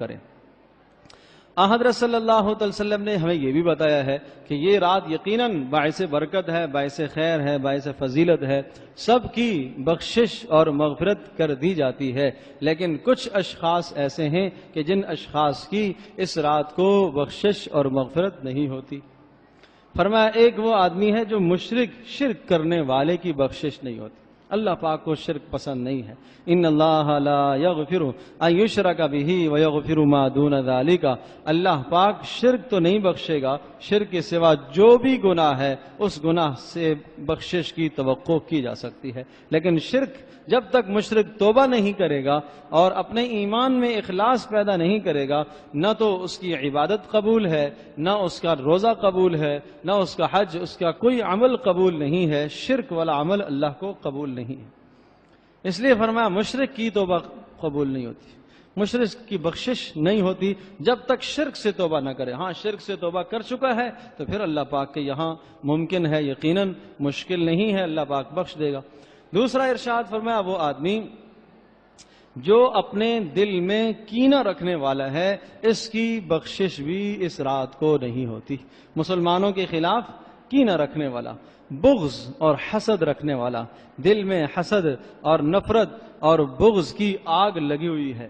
کریں۔ حضرت صلی اللہ علیہ وسلم نے ہمیں یہ بھی بتایا ہے کہ یہ رات یقیناً باعث برکت ہے، باعث خیر ہے، باعث فضیلت ہے، سب کی بخشش اور مغفرت کر دی جاتی ہے، لیکن کچھ اشخاص ایسے ہیں کہ جن اشخاص کی اس رات کو بخشش اور مغفرت نہیں ہوتی۔ فرمایا ایک وہ آدمی ہے جو شرک کرنے والے کی بخشش نہیں ہوتی۔ اللہ پاک کو شرک پسند نہیں ہے۔ ان اللہ لا یغفر ان یشرک بہ ویغفر ما دون ذلک، اللہ پاک شرک تو نہیں بخشے گا، شرک کے سوا جو بھی گناہ ہے اس گناہ سے بخشش کی توقع کی جا سکتی ہے، لیکن شرک جب تک مشرک توبہ نہیں کرے گا اور اپنے ایمان میں اخلاص پیدا نہیں کرے گا، نہ تو اس کی عبادت قبول ہے، نہ اس کا روزہ قبول ہے، نہ اس کا حج، اس کا کوئی عمل قبول نہیں ہے۔ شرک والا عمل اللہ کو قبول نہیں ہے، اس لیے فرمایا مشرک کی توبہ قبول نہیں ہوتی، مشرک کی بخشش نہیں ہوتی جب تک شرک سے توبہ نہ کرے۔ ہاں شرک سے توبہ کر چکا ہے تو پھر اللہ پاک کے یہاں ممکن ہے، یقیناً مشکل نہیں ہے، اللہ پاک بخش دے گا۔ دوسرا ارشاد فرمایا وہ آدمی جو اپنے دل میں کینہ رکھنے والا ہے، اس کی بخشش بھی اس رات کو نہیں ہوتی۔ مسلمانوں کے خلاف کینہ رکھنے والا، بغض اور حسد رکھنے والا، دل میں حسد اور نفرت اور بغض کی آگ لگی ہوئی ہے،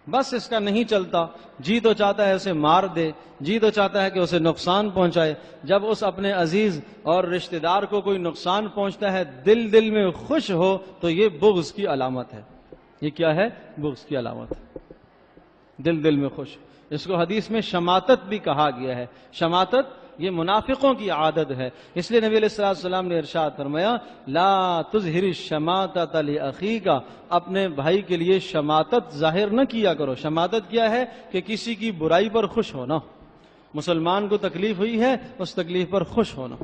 بس اس کا نہیں چلتا، جی تو چاہتا ہے اسے مار دے، جی تو چاہتا ہے کہ اسے نقصان پہنچائے۔ جب اس اپنے عزیز اور رشتہ دار کو کوئی نقصان پہنچتا ہے، دل میں خوش ہو تو یہ بغض کی علامت ہے۔ یہ کیا ہے؟ بغض کی علامت، دل میں خوش۔ اس کو حدیث میں شماتت بھی کہا گیا ہے۔ شماتت یہ منافقوں کی عادت ہے، اس لیے نبی علیہ السلام نے ارشاد فرمایا لا تظہر الشماتۃ لاخیک، اپنے بھائی کے لیے شماتت ظاہر نہ کیا کرو۔ شماتت کیا ہے؟ کہ کسی کی برائی پر خوش ہونا، مسلمان کو تکلیف ہوئی ہے اس تکلیف پر خوش ہونا،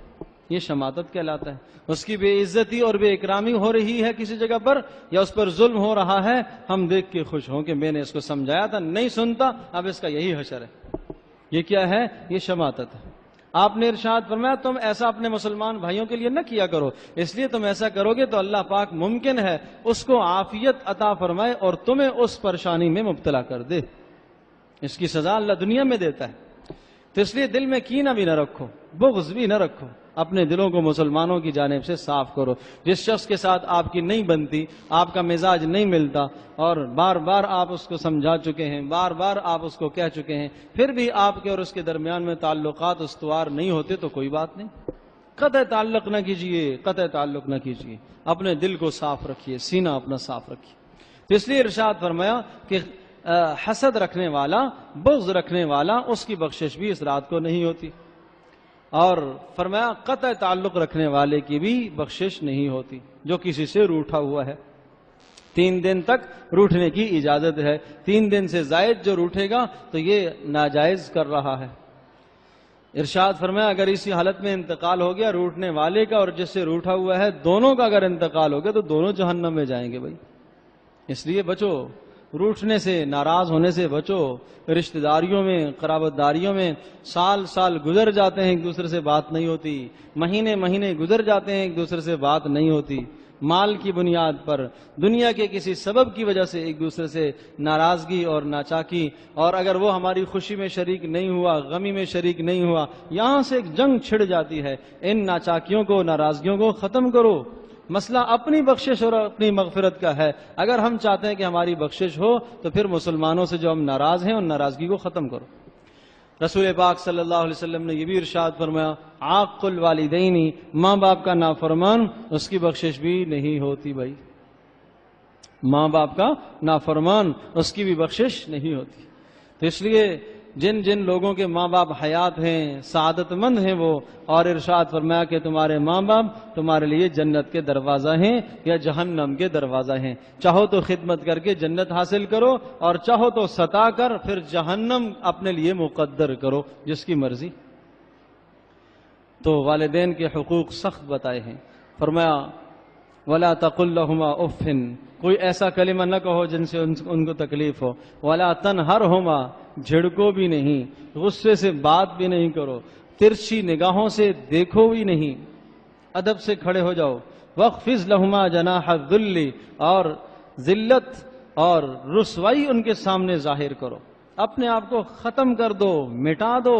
یہ شماتت کہلاتا ہے۔ اس کی بے عزتی اور بے اکرامی ہو رہی ہے کسی جگہ پر، یا اس پر ظلم ہو رہا ہے، ہم دیکھ کے خوش ہوں کہ میں نے اس کو سمجھایا تھا، نہیں سنتا، اب اس کا یہی حشر ہے۔ یہ کیا ہے؟ یہ شماتت ہے۔ آپ نے ارشاد فرمایا تم ایسا اپنے مسلمان بھائیوں کے لیے نہ کیا کرو، اس لیے تم ایسا کرو گے تو اللہ پاک ممکن ہے اس کو عافیت عطا فرمائے اور تمہیں اس پریشانی میں مبتلا کر دے۔ اس کی سزا اللہ دنیا میں دیتا ہے، تو اس لیے دل میں کینہ بھی نہ رکھو، بغض بھی نہ رکھو، اپنے دلوں کو مسلمانوں کی جانب سے صاف کرو۔ جس شخص کے ساتھ آپ کی نہیں بنتی، آپ کا مزاج نہیں ملتا، اور بار بار آپ اس کو سمجھا چکے ہیں، بار بار آپ اس کو کہہ چکے ہیں، پھر بھی آپ کے اور اس کے درمیان میں تعلقات استوار نہیں ہوتے، تو کوئی بات نہیں، قطع تعلق نہ کیجئے، قطع تعلق نہ کیجئے، اپنے دل کو صاف رکھیے، سینہ اپنا صاف رکھیے۔ تو اس لیے ارشاد فرمایا کہ حسد رکھنے والا، بغض رکھنے والا، اس کی بخشش بھی اس رات کو نہیں ہوتی، اور فرمایا قطع تعلق رکھنے والے کی بھی بخشش نہیں ہوتی جو کسی سے روٹھا ہوا ہے۔ 3 دن تک روٹھنے کی اجازت ہے، 3 دن سے زائد جو روٹھے گا تو یہ ناجائز کر رہا ہے۔ ارشاد فرمایا اگر اسی حالت میں انتقال ہو گیا، روٹھنے والے کا اور جس سے روٹھا ہوا ہے، دونوں کا اگر انتقال ہو گیا تو دونوں جہنم میں جائیں گے۔ بھائی اس لیے بچو، روٹھنے سے، ناراض ہونے سے بچو۔ رشتہ داریوں میں، قرابت داریوں میں سال گزر جاتے ہیں، ایک دوسرے سے بات نہیں ہوتی، مہینے گزر جاتے ہیں، ایک دوسرے سے بات نہیں ہوتی، مال کی بنیاد پر، دنیا کے کسی سبب کی وجہ سے ایک دوسرے سے ناراضگی اور ناچاکی، اور اگر وہ ہماری خوشی میں شریک نہیں ہوا، غمی میں شریک نہیں ہوا، یہاں سے ایک جنگ چھڑ جاتی ہے۔ ان ناچاکیوں کو، ناراضگیوں کو ختم کرو۔ مسئلہ اپنی بخشش اور اپنی مغفرت کا ہے۔ اگر ہم چاہتے ہیں کہ ہماری بخشش ہو تو پھر مسلمانوں سے جو ہم ناراض ہیں ان ناراضگی کو ختم کرو۔ رسول پاک صلی اللہ علیہ وسلم نے یہ بھی ارشاد فرمایا عاق الوالدین، ماں باپ کا نافرمان، اس کی بخشش بھی نہیں ہوتی۔ بھائی ماں باپ کا نافرمان، اس کی بھی بخشش نہیں ہوتی۔ تو اس لیے جن جن لوگوں کے ماں باپ حیات ہیں، سعادت مند ہیں وہ، اور ارشاد فرمایا کہ تمہارے ماں باپ تمہارے لیے جنت کے دروازہ ہیں یا جہنم کے دروازہ ہیں، چاہو تو خدمت کر کے جنت حاصل کرو، اور چاہو تو ستا کر پھر جہنم اپنے لیے مقدر کرو، جس کی مرضی۔ تو والدین کے حقوق سخت بتائے ہیں۔ فرمایا وَلَا تَقُلْ لَهُمَا اُفٍّ، کوئی ایسا کلمہ نہ کہو جن سے ان کو تکلیف ہو۔ وَلَا تَنْهَرْهُمَا، جھڑکو بھی نہیں، غصے سے بات بھی نہیں کرو، ترچھی نگاہوں سے دیکھو بھی نہیں، ادب سے کھڑے ہو جاؤ۔ وَاخْفِضْ لَهُمَا جَنَاحَ الذُّلِّ، اور ذلت اور رسوائی ان کے سامنے ظاہر کرو۔ اپنے آپ کو ختم کر دو، مٹا دو،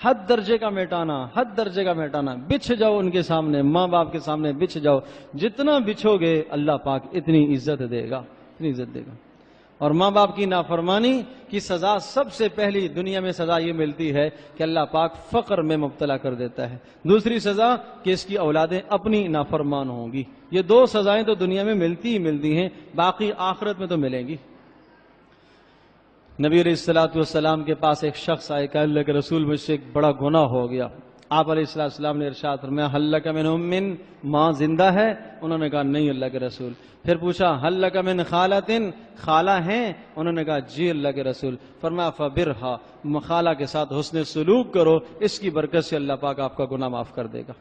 حد درجے کا مٹانا، حد درجے کا مٹانا، بچھ جاؤ ان کے سامنے، ماں باپ کے سامنے بچھ جاؤ، جتنا بچھو گے اللہ پاک اتنی عزت دے گا، اتنی عزت دے گا۔ اور ماں باپ کی نافرمانی کی سزا سب سے پہلی دنیا میں سزا یہ ملتی ہے کہ اللہ پاک فقر میں مبتلا کر دیتا ہے، دوسری سزا کہ اس کی اولادیں اپنی نافرمان ہوں گی۔ یہ دو سزائیں تو دنیا میں ملتی ہی ملتی ہیں، باقی آخرت میں تو ملیں گی۔ نبی علیہ السلام کے پاس ایک شخص آئے کہ اللہ کے رسول مجھ سے ایک بڑا گناہ ہو گیا۔ آپ علیہ السلام نے ارشاد فرمایا هل لک من ام، ماں زندہ ہے؟ انہوں نے کہا نہیں اللہ کے رسول۔ پھر پوچھا هل لک من خالۃ، خالہ ہیں؟ انہوں نے کہا جی اللہ کے رسول۔ فرمایا فبرھا، خالہ کے ساتھ حسن سلوک کرو، اس کی برکت سے اللہ پاک آپ کا گناہ معاف کر دے گا۔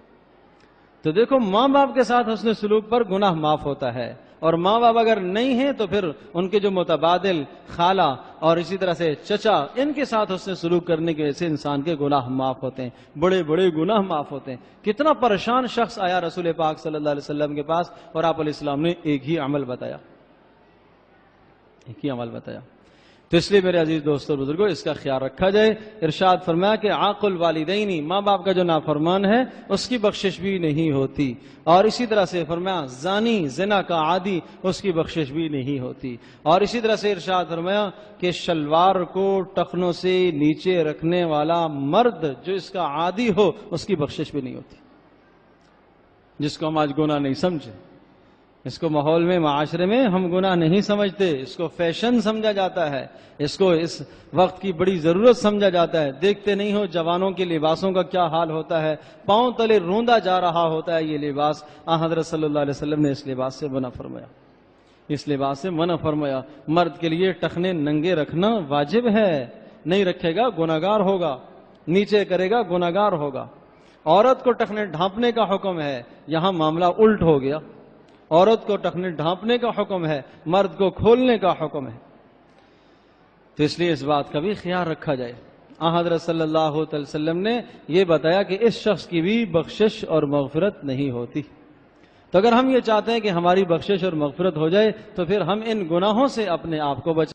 تو دیکھو ماں باپ کے ساتھ حسن سلوک پر گناہ معاف ہوتا ہے، اور ماں باپ اگر نہیں ہیں تو پھر ان کے جو متبادل خالہ اور اسی طرح سے چچا، ان کے ساتھ حسن سلوک کرنے کی وجہ سے انسان کے گناہ معاف ہوتے ہیں، بڑے بڑے گناہ معاف ہوتے ہیں۔ کتنا پریشان شخص آیا رسول پاک صلی اللہ علیہ وسلم کے پاس، اور آپ علیہ السلام نے ایک ہی عمل بتایا، ایک ہی عمل بتایا۔ تو اس لیے میرے عزیز دوستوں بزرگوں اس کا خیال رکھا جائے۔ ارشاد فرمایا کہ عاق الوالدین، ماں باپ کا جو نافرمان ہے اس کی بخشش بھی نہیں ہوتی، اور اسی طرح سے فرمایا زانی، زنا کا عادی، اس کی بخشش بھی نہیں ہوتی، اور اسی طرح سے ارشاد فرمایا کہ شلوار کو ٹخنوں سے نیچے رکھنے والا مرد جو اس کا عادی ہو اس کی بخشش بھی نہیں ہوتی، جس کو ہم آج گناہ نہیں سمجھے، اس کو ماحول میں، معاشرے میں ہم گناہ نہیں سمجھتے، اس کو فیشن سمجھا جاتا ہے، اس کو اس وقت کی بڑی ضرورت سمجھا جاتا ہے۔ دیکھتے نہیں ہو جوانوں کے لباسوں کا کیا حال ہوتا ہے، پاؤں تلے روندا جا رہا ہوتا ہے یہ لباس۔ حضرت صلی اللہ علیہ وسلم نے اس لباس سے منع فرمایا، اس لباس سے منع فرمایا۔ مرد کے لیے ٹخنے ننگے رکھنا واجب ہے، نہیں رکھے گا گناہگار ہوگا، نیچے کرے گا گناہگار ہوگا۔ عورت کو ٹخنے ڈھانپنے کا حکم ہے، یہاں معاملہ الٹ ہو گیا، عورت کو ٹخنے ڈھانپنے کا حکم ہے، مرد کو کھولنے کا حکم ہے۔ تو اس لیے اس بات کا بھی خیال رکھا جائے۔ حضرت صلی اللہ علیہ وسلم نے یہ بتایا کہ اس شخص کی بھی بخشش اور مغفرت نہیں ہوتی۔ تو اگر ہم یہ چاہتے ہیں کہ ہماری بخشش اور مغفرت ہو جائے تو پھر ہم ان گناہوں سے اپنے آپ کو بچائیں۔